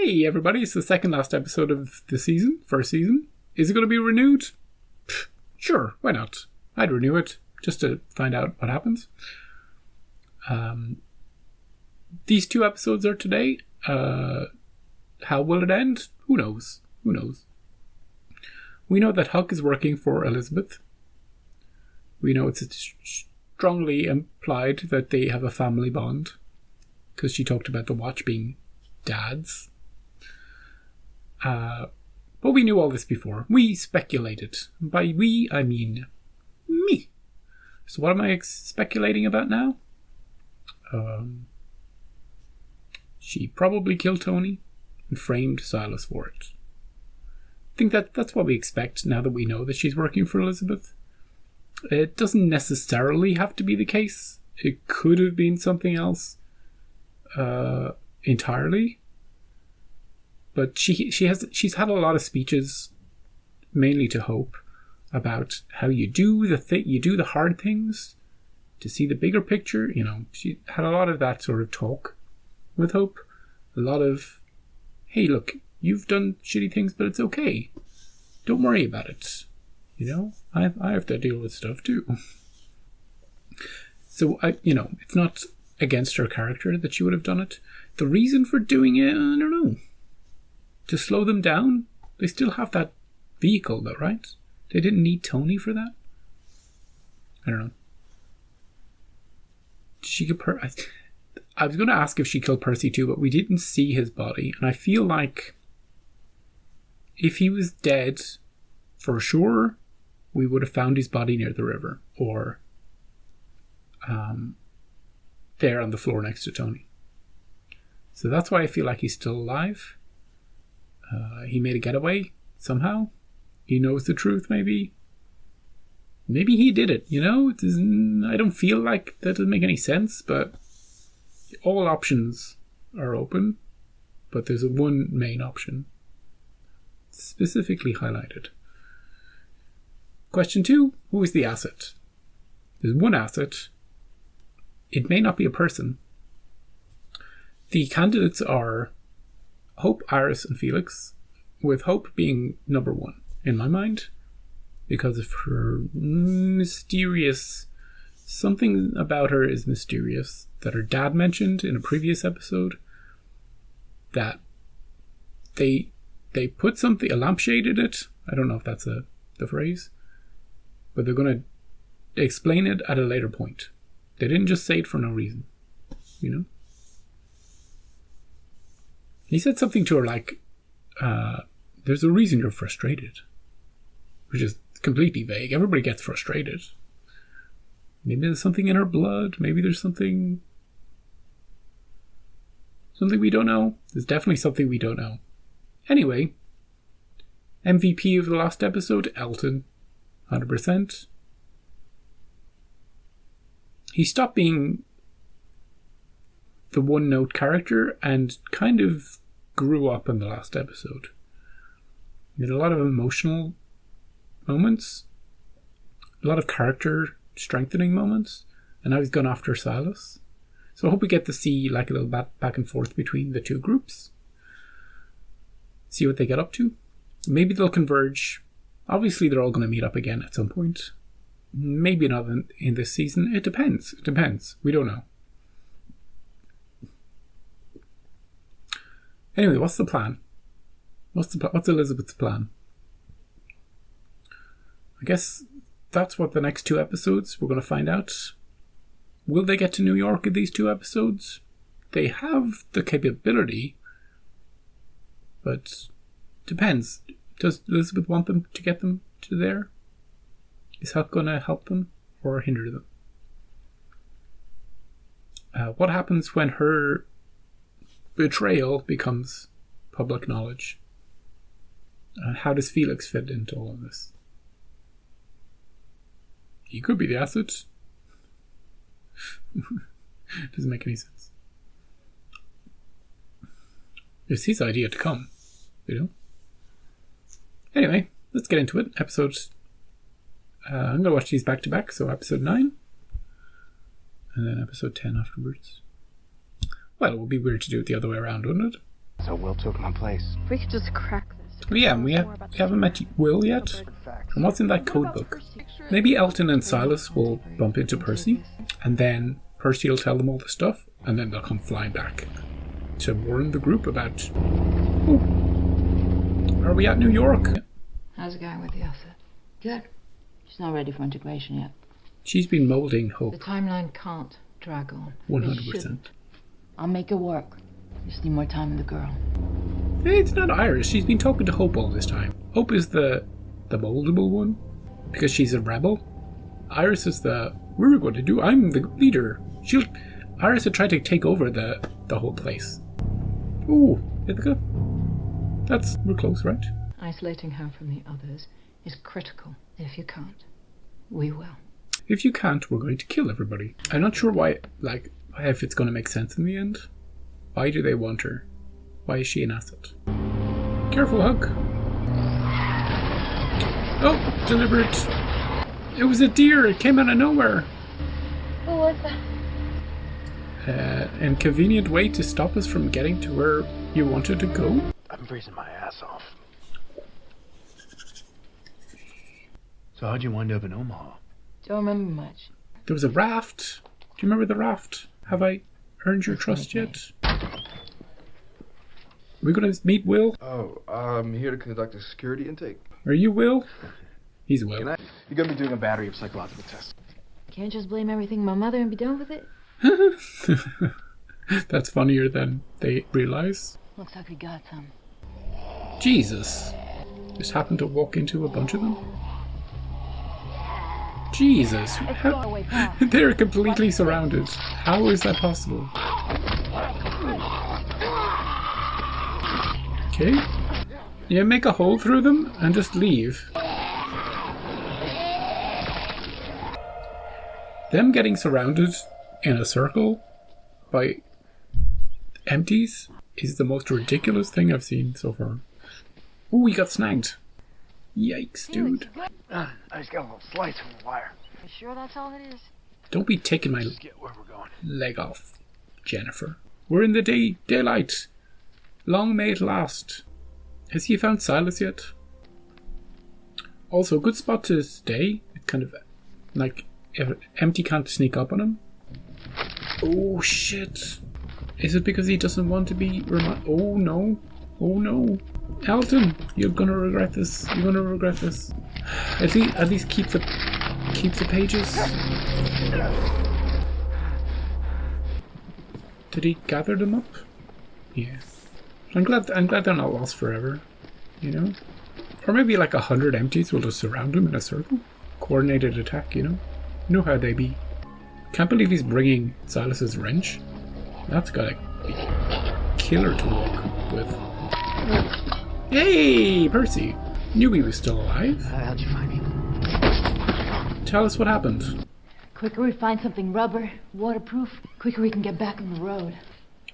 Hey everybody, it's the second last episode of the season, first season. Is it going to be renewed? Sure, why not? I'd renew it, just to find out what happens. These 2 episodes are today. How will it end? Who knows? We know that Huck is working for Elizabeth. We know it's strongly implied that they have a family bond, because she talked about the watch being Dad's. But we knew all this before. We speculated. By we, I mean me. So what am I speculating about now? She probably killed Tony and framed Silas for it. I think that's what we expect now that we know that she's working for Elizabeth. It doesn't necessarily have to be the case. It could have been something else entirely. But she's had a lot of speeches, mainly to Hope, about how you do the hard things to see the bigger picture. You know, she had a lot of that sort of talk with Hope. A lot of, hey, look, you've done shitty things, but it's okay. Don't worry about it. You know, I have to deal with stuff too. So it's not against her character that she would have done it. The reason for doing it, I don't know. To slow them down? They still have that vehicle though, right? They didn't need Tony for that? I don't know. I was going to ask if she killed Percy too, but we didn't see his body. And I feel like if he was dead, for sure, we would have found his body near the river. Or there on the floor next to Tony. So that's why I feel like he's still alive. He made a getaway somehow. He knows the truth, maybe. Maybe he did it, you know? I don't feel like that doesn't make any sense, but all options are open. But there's one main option specifically highlighted. Question 2, who is the asset? There's one asset. It may not be a person. The candidates are Hope, Iris, and Felix, with Hope being number 1 in my mind because of her mysterious... Something about her is mysterious that her dad mentioned in a previous episode, that they put something, a lampshade in it. I don't know if that's the phrase, but they're going to explain it at a later point. They didn't just say it for no reason, you know? He said something to her like, there's a reason you're frustrated. Which is completely vague. Everybody gets frustrated. Maybe there's something in her blood. Maybe there's something we don't know. There's definitely something we don't know. Anyway, MVP of the last episode, Elton. 100%. He stopped being the one-note character and kind of grew up in the last episode. He had a lot of emotional moments, a lot of character strengthening moments, and now he's gone after Silas. So I hope we get to see like a little back and forth between the 2 groups. See what they get up to. Maybe they'll converge. Obviously they're all going to meet up again at some point. Maybe not in this season. It depends. We don't know. Anyway, what's the plan? What's Elizabeth's plan? I guess that's what the next 2 episodes we're going to find out. Will they get to New York in these 2 episodes? They have the capability, but depends. Does Elizabeth want them to get them to there? Is Huck going to help them or hinder them? What happens when her betrayal becomes public knowledge? How does Felix fit into all of this? He could be the asset. Doesn't make any sense. It's his idea to come, you know? Anyway, let's get into it. I'm going to watch these back to back, so episode 9 and then episode 10 afterwards. Well, it would be weird to do it the other way around, wouldn't it? So Will took my place. If we could just crack this. Oh yeah, we haven't met Will yet. And what's in that code book? Maybe Elton and Silas will bump into Percy, and then Percy will tell them all the stuff, and then they'll come flying back to warn the group about... Oh, are we at New York? How's it going with the asset? Good. She's not ready for integration yet. She's been moulding hope. The timeline can't drag on. 100%. I'll make it work. Just need more time with the girl. Hey, it's not Iris. She's been talking to Hope all this time. Hope is the moldable one, because she's a rebel. Iris is we're going to do, I'm the leader. Iris had tried to take over the whole place. Ooh, Ithaca. We're close, right? Isolating her from the others is critical. If you can't, we will. If you can't, we're going to kill everybody. I'm not sure why, if it's going to make sense in the end. Why do they want her? Why is she an asset? Careful, Huck. Oh, deliberate. It was a deer. It came out of nowhere. Who was that? Inconvenient way to stop us from getting to where you wanted to go? I'm freezing my ass off. So how'd you wind up in Omaha? Don't remember much. There was a raft. Do you remember the raft? Have I earned your trust yet? Are we going to meet Will? Oh, I'm here to conduct a security intake. Are you Will? He's Will. You're going to be doing a battery of psychological tests. Can't just blame everything on my mother and be done with it? That's funnier than they realize. Looks like we got some. Jesus. Just happened to walk into a bunch of them. Jesus. They're completely surrounded. How is that possible? Okay. Yeah, make a hole through them and just leave. Them getting surrounded in a circle by empties is the most ridiculous thing I've seen so far. Ooh, he got snagged. Yikes, dude. I just got a little slice from the wire. You sure that's all it is? Don't be taking my Just get where we're going. leg off, Jennifer. We're in the daylight. Long may it last. Has he found Silas yet? Also, a good spot to stay. It's kind of like if Empty can't sneak up on him. Oh shit. Is it because he doesn't want to be Oh no. Oh no. Elton, you're gonna regret this. You're gonna regret this. At least keep the pages. Did he gather them up? Yeah. I'm glad they're not lost forever. You know? Or maybe 100 empties will just surround him in a circle. Coordinated attack, you know? You know how they be. Can't believe he's bringing Silas's wrench. That's gotta be killer to walk with. Hey, Percy! Knew he was still alive. How'd you find me? Tell us what happened. Quicker we find something rubber, waterproof, quicker we can get back on the road.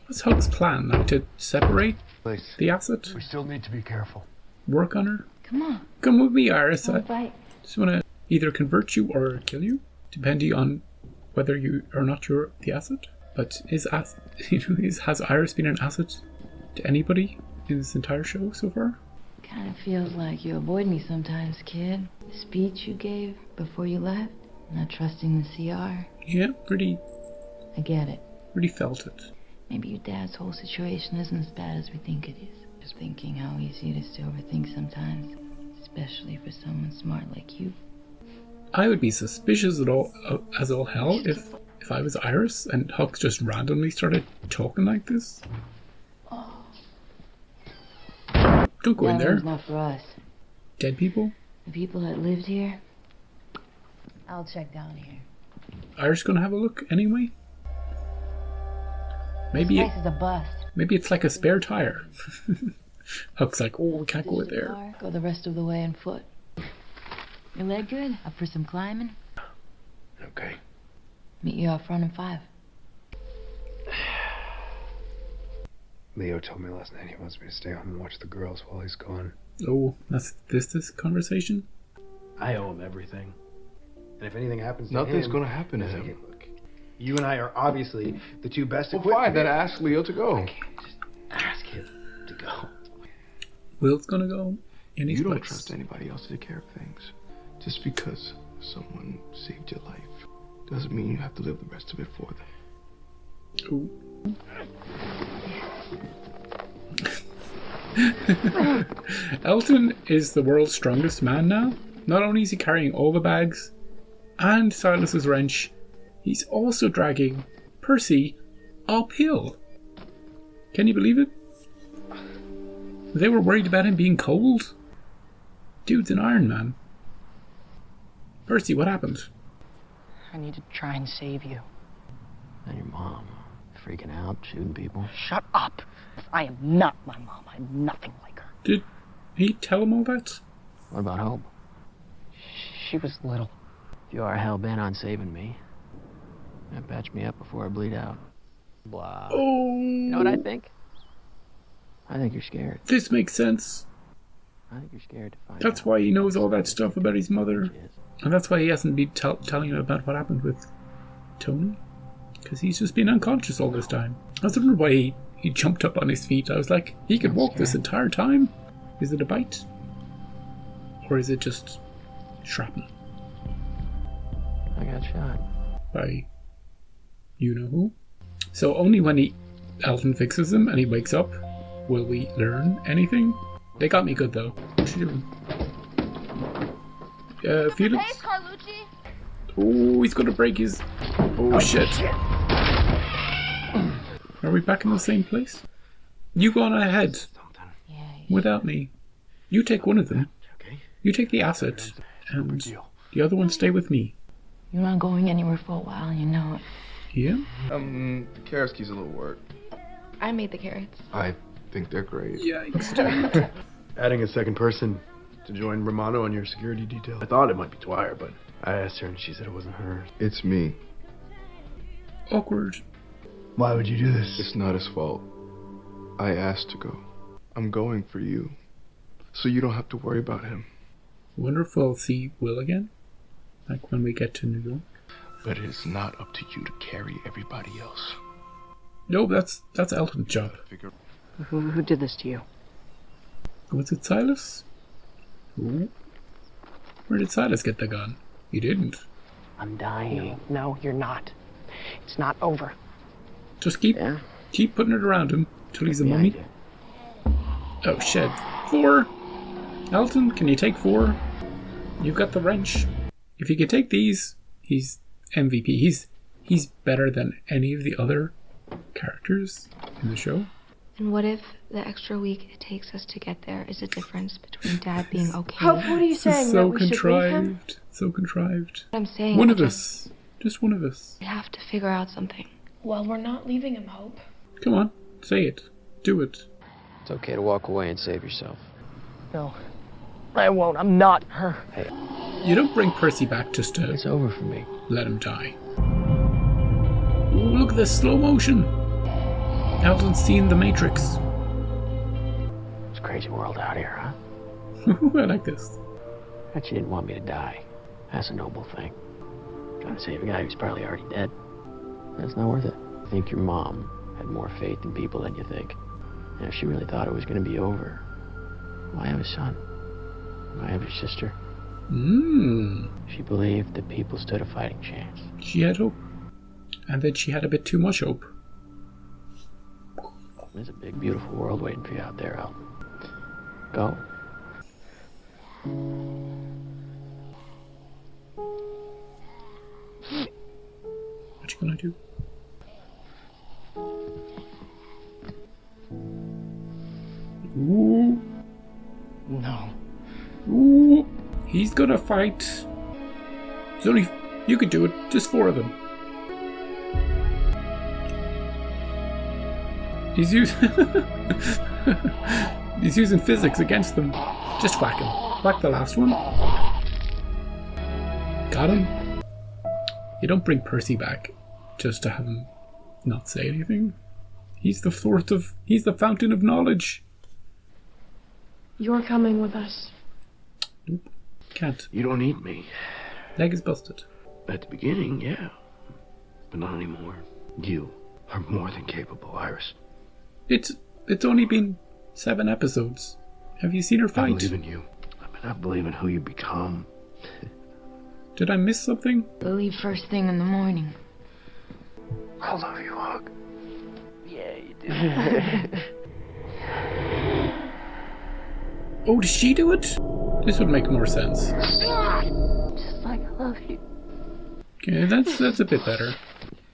What's Huck's plan? To separate the asset? We still need to be careful. Work on her? Come on. Come with me, Iris. All I right. just want to either convert you or kill you, depending on whether you or not you're the asset. But has Iris been an asset to anybody in this entire show so far? Kind of feels like you avoid me sometimes, kid. The speech you gave before you left, not trusting the CR. Yeah, pretty I get it. felt it. Maybe your dad's whole situation isn't as bad as we think it is. Just thinking how easy it is to overthink sometimes, especially for someone smart like you. I would be suspicious as all hell if I was Iris and Huck just randomly started talking like this. Don't go in That there. one's not for us. Dead people? The people that lived here. I'll check down here. Iris gonna have a look anyway? Maybe This place is a bust. maybe it's like a spare tire. Huck's like, oh, we can't go in there. Car, go the rest of the way on foot. Your leg good? Up for some climbing? Okay. Meet you out front in 5. Leo told me last night he wants me to stay home and watch the girls while he's gone. Oh, that's this conversation? I owe him everything. And if anything happens to Nothing's him... gonna happen to Hey, him. Look, you and I are obviously the two best Well, equipped... fine, then ask Leo to go. Just ask him. Will's gonna go in his You don't place. trust anybody else to take care of things. Just because someone saved your life doesn't mean you have to live the rest of it for them. Ooh. Elton is the world's strongest man now. Not only is he carrying all the bags and Silas's wrench, he's also dragging Percy uphill. Can you believe it? They were worried about him being cold. Dude's an Iron Man. Percy, what happened? I need to try and save you. And your mom freaking out, shooting people. Shut up! I am not my mom. I'm nothing like her. Did he tell him all that? What about Hope? She was little. If you are hell-bent on saving me, patch me up before I bleed out. Blah. Oh. You know what I think? I think you're scared. This makes sense. I think you're scared to find That's out. why he knows all that stuff about his mother. She is. And that's why he hasn't been telling him about what happened with Tony. Because he's just been unconscious all this time. I was wondering why he jumped up on his feet. I was like, he could walk this entire time. Is it a bite? Or is it just shrapnel? I got shot. By you know who? So only when Elton fixes him and he wakes up will we learn anything. They got me good though. What you doing? Felix? Hey, Carlucci. Oh, he's gonna break his... Oh, shit. Are we back in the same place? You go on ahead. Without me. You take one of them. Okay. You take the asset. And the other one stay with me. You're not going anywhere for a while, you know it. Yeah? The Karasky's a little work. I made the carrots. I think they're great. Yikes. Adding a second person to join Romano on your security detail. I thought it might be Dwyer, but I asked her and she said it wasn't her. It's me. Awkward. Why would you do this? It's not his fault. I asked to go. I'm going for you. So you don't have to worry about him. Wonder if we'll see Will again? Like when we get to New York? But it's not up to you to carry everybody else. No, that's Elton's job. Who did this to you? Was it Silas? Ooh. Where did Silas get the gun? He didn't. I'm dying. No, you're not. It's not over. Just keep putting it around him till he's a mummy. Oh shit. 4. Elton, can you take 4? You've got the wrench. If he could take these, he's MVP. He's better than any of the other characters in the show. And what if the extra week it takes us to get there is a difference between Dad being okay? Hope, what are you This is saying? so that we should leave him? contrived. So contrived. I'm saying One I of us. Just one of us. We have to figure out something. Well, we're not leaving him, Hope. Come on. Say it. Do it. It's okay to walk away and save yourself. No, I won't. I'm not her. Hey, You don't bring Percy back just to it's over for me. let him die. Ooh, look at this slow motion. Elton's seen the Matrix. It's a crazy world out here, huh? I like this. Bet you didn't want me to die. That's a noble thing. Trying to save a guy who's probably already dead. That's not worth it. I think your mom had more faith in people than you think. And if she really thought it was going to be over, why have a son? Why have a sister? She believed that people stood a fighting chance. She had hope. And then she had a bit too much hope. There's a big, beautiful world waiting for you out there, Al. Go. What you gonna do? Ooh. No. Ooh. He's gonna fight. There's only... You could do it. Just 4 of them. He's using... He's using physics against them. Just whack him. Whack the last one. Got him. You don't bring Percy back just to have him not say anything. He's the source of... He's the fountain of knowledge. You're coming with us. Nope. Can't. You don't need me. Leg is busted. At the beginning, yeah. But not anymore. You are more than capable, Iris. It's only been 7 episodes. Have you seen her I fight? believe in you. I believe in who you become. Did I miss something? We'll leave first thing in the morning. I love you, Hug. Yeah, you do. Oh, did she do it? This would make more sense. Just like I love you. Okay, that's a bit better.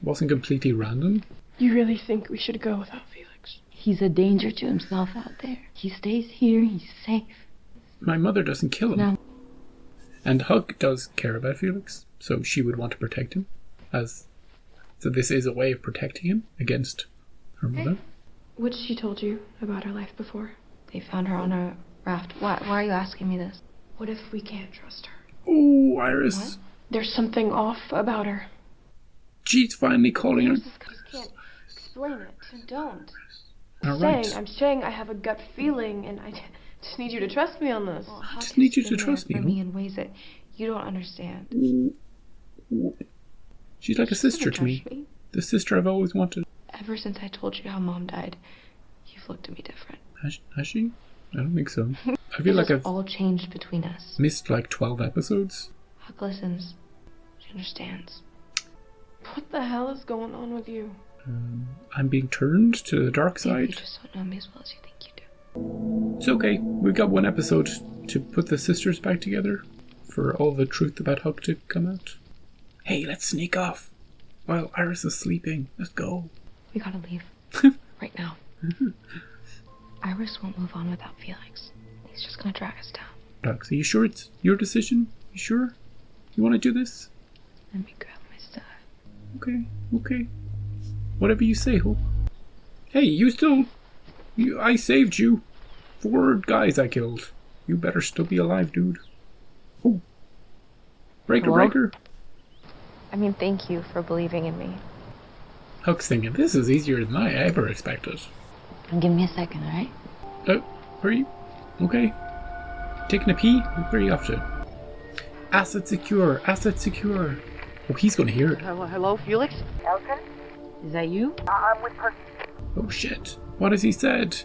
Wasn't completely random. You really think we should go without Felix? He's a danger to himself out there. He stays here, he's safe. My mother doesn't kill him. No. And Hug does care about Felix, so she would want to protect him. So this is a way of protecting him against her mother. What's she told you about her life before? They found her on a raft. Why are you asking me this? What if we can't trust her? Oh, Iris. What? There's something off about her. She's finally calling her. I just can't explain it. Don't. All right. I'm saying I have a gut feeling, and I just need you to trust me on this. Well, I Huck just need has you to been there trust for me. me in ways that you don't understand. She's like a sister to me. The sister I've always wanted. Ever since I told you how Mom died, you've looked at me different. Has she? I don't think so. I feel like I've all changed between us. missed like 12 episodes. Huck listens. She understands. What the hell is going on with you? I'm being turned to the dark Maybe you side. just don't know me as well as you think you do. It's okay. We've got one episode to put the sisters back together for all the truth about Huck to come out. Hey, let's sneak off while Iris is sleeping. Let's go. We gotta leave. Right now. Iris won't move on without Felix. He's just gonna drag us down. Dogs, are you sure it's your decision? You sure? You want to do this? Let me grab my stuff. Okay. Whatever you say, Hope. Hey, I saved you. 4 guys I killed. You better still be alive, dude. Oh. Breaker. I mean, thank you for believing in me. Huck's thinking, this is easier than I ever expected. Give me a second, alright? Where are you? Okay. Taking a pee? Where are you off to? Asset secure. Oh, he's gonna hear it. Hello, Felix? Elton? Is that you? I'm with Percy. Oh shit. What has he said?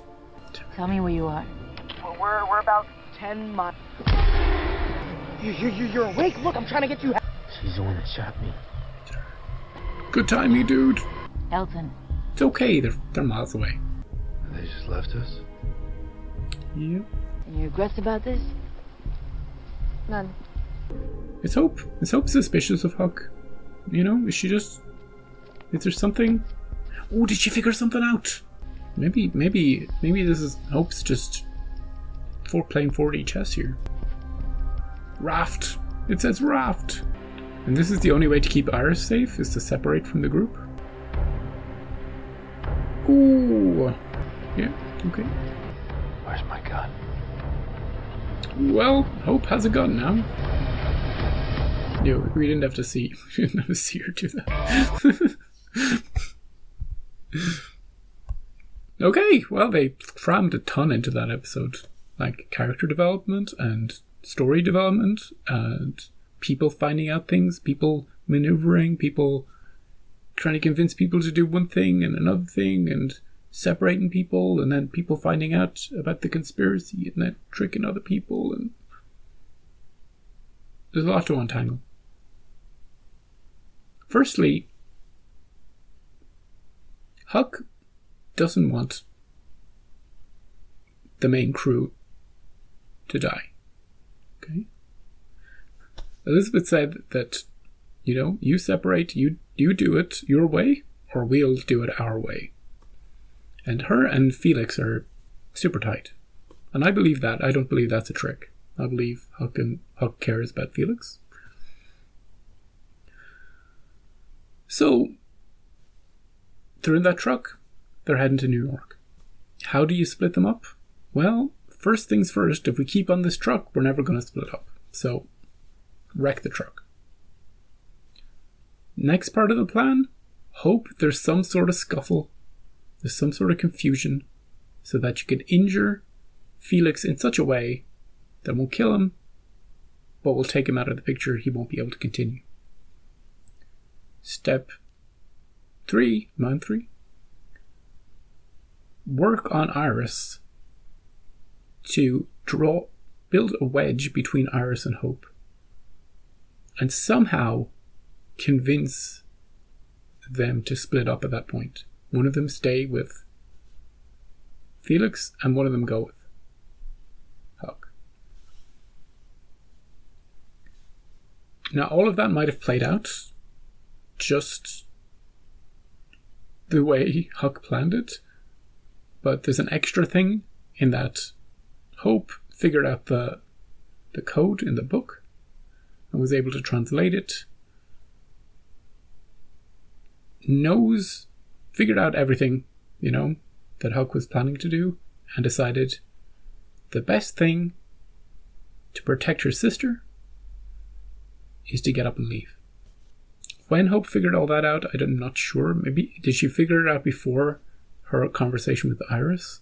Tell me where you are. Well, we're about 10 miles. You're awake? Look, I'm trying to get you. She's the one that shot me. Good timing, dude. Elton. It's okay. They're miles away. They just left us? Yeah. Any regrets about this? None. Is Hope suspicious of Huck? You know, is there something? Oh, did she figure something out? Maybe this is Hope's just playing 4D chess here. Raft. It says raft. And this is the only way to keep Iris safe, is to separate from the group. Ooh. Yeah, okay. Where's my gun? Well, Hope has a gun now. No, we didn't have to see her do that. Okay, well, they crammed a ton into that episode. Like character development and story development and people finding out things, people maneuvering, people trying to convince people to do one thing and another thing and separating people and then people finding out about the conspiracy and then tricking other people, and there's a lot to untangle. Firstly, Huck doesn't want the main crew to die. Okay? Elizabeth said that, you separate, you do it your way, or we'll do it our way. And her and Felix are super tight. And I believe that. I don't believe that's a trick. I believe Huck cares about Felix. So, they're in that truck. They're heading to New York. How do you split them up? Well, first things first, if we keep on this truck, we're never going to split up. So, wreck the truck. Next part of the plan, hope there's some sort of scuffle, there's some sort of confusion, so that you can injure Felix in such a way that won't kill him, but will take him out of the picture. He won't be able to continue. Step 3, man 3. Work on Iris to build a wedge between Iris and Hope and somehow convince them to split up at that point. One of them stay with Felix and one of them go with Huck. Now, all of that might have played out just the way Huck planned it, but there's an extra thing in that Hope figured out the code in the book and was able to translate it, figured out everything, that Huck was planning to do, and decided the best thing to protect her sister is to get up and leave. When Hope figured all that out, I'm not sure. Maybe did she figure it out before her conversation with Iris,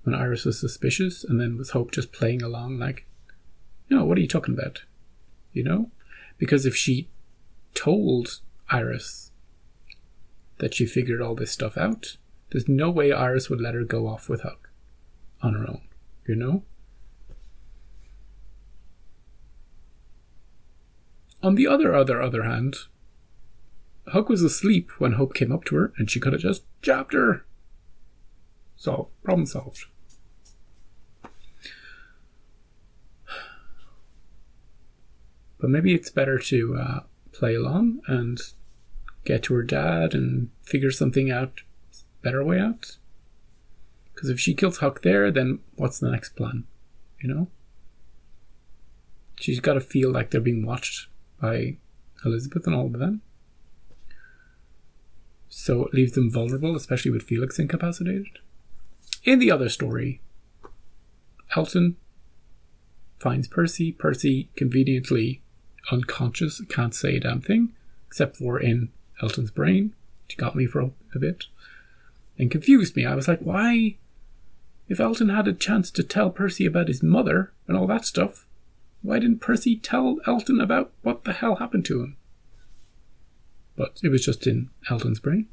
when Iris was suspicious, and then was Hope just playing along like, no, what are you talking about? Because if she told Iris that she figured all this stuff out, there's no way Iris would let her go off with Huck on her own, On the other hand, Huck was asleep when Hope came up to her, and she could have just jabbed her. Problem solved. But maybe it's better to play along and get to her dad and figure something out, better way out. Because if she kills Huck there, then what's the next plan? She's got to feel like they're being watched by Elizabeth and all of them. So it leaves them vulnerable, especially with Felix incapacitated. In the other story, Elton finds Percy. Percy, conveniently unconscious, can't say a damn thing, except for in Elton's brain. She got me for a bit and confused me. I was like, why? If Elton had a chance to tell Percy about his mother and all that stuff, why didn't Percy tell Elton about what the hell happened to him? But it was just in Elton's brain.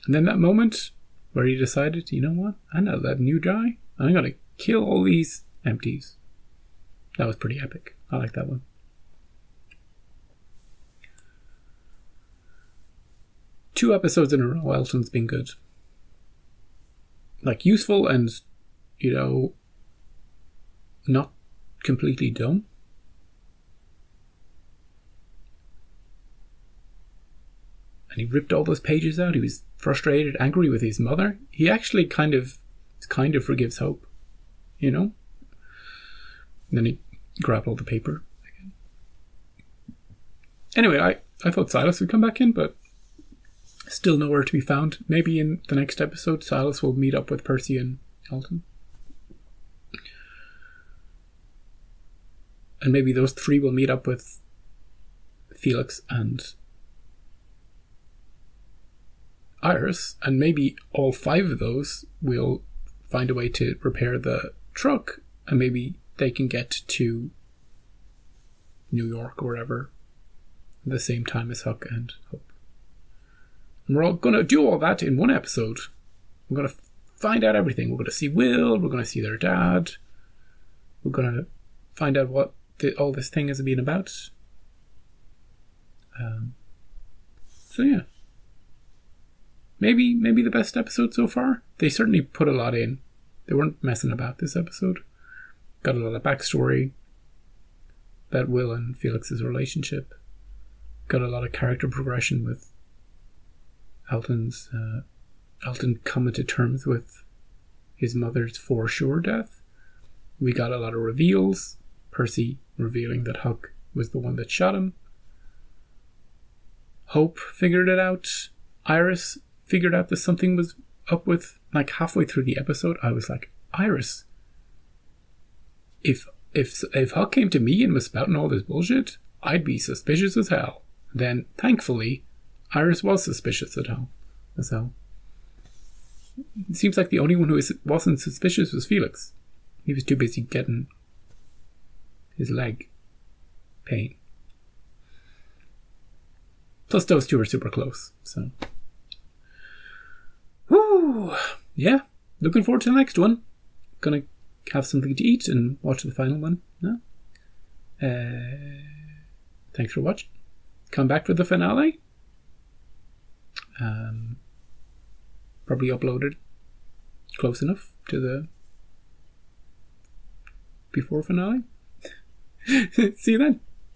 And then that moment where he decided, you know what? I'm not letting you die. I'm going to kill all these empties. That was pretty epic. I like that one. Two episodes in a row, Elton's been good. Like, useful and, not completely dumb. And he ripped all those pages out. He was frustrated, angry with his mother. He actually kind of forgives Hope, And then he grabbed all the paper again. Anyway, I thought Silas would come back in, but still nowhere to be found. Maybe in the next episode, Silas will meet up with Percy and Elton. And maybe those three will meet up with Felix and Iris, and maybe all five of those will find a way to repair the truck, and maybe they can get to New York or wherever at the same time as Huck and Hope. And we're all going to do all that in one episode. We're going to find out everything. We're going to see Will, we're going to see their dad, we're going to find out what all this thing has been about. So yeah. Maybe the best episode so far. They certainly put a lot in. They weren't messing about this episode. Got a lot of backstory about Will and Felix's relationship. Got a lot of character progression with Elton coming to terms with his mother's for sure death. We got a lot of reveals. Percy revealing that Huck was the one that shot him. Hope figured it out. Iris figured out that something was up with, like, halfway through the episode. I was like, Iris, if Huck came to me and was spouting all this bullshit, I'd be suspicious as hell. Then, thankfully, Iris was suspicious as hell. It seems like the only one who wasn't suspicious was Felix. He was too busy getting his leg pain. Plus, those two are super close, so. Whew. Yeah, looking forward to the next one. gonna have something to eat and watch the final one now. Thanks for watching. Come back for the finale. Probably uploaded close enough to the before finale. See you then.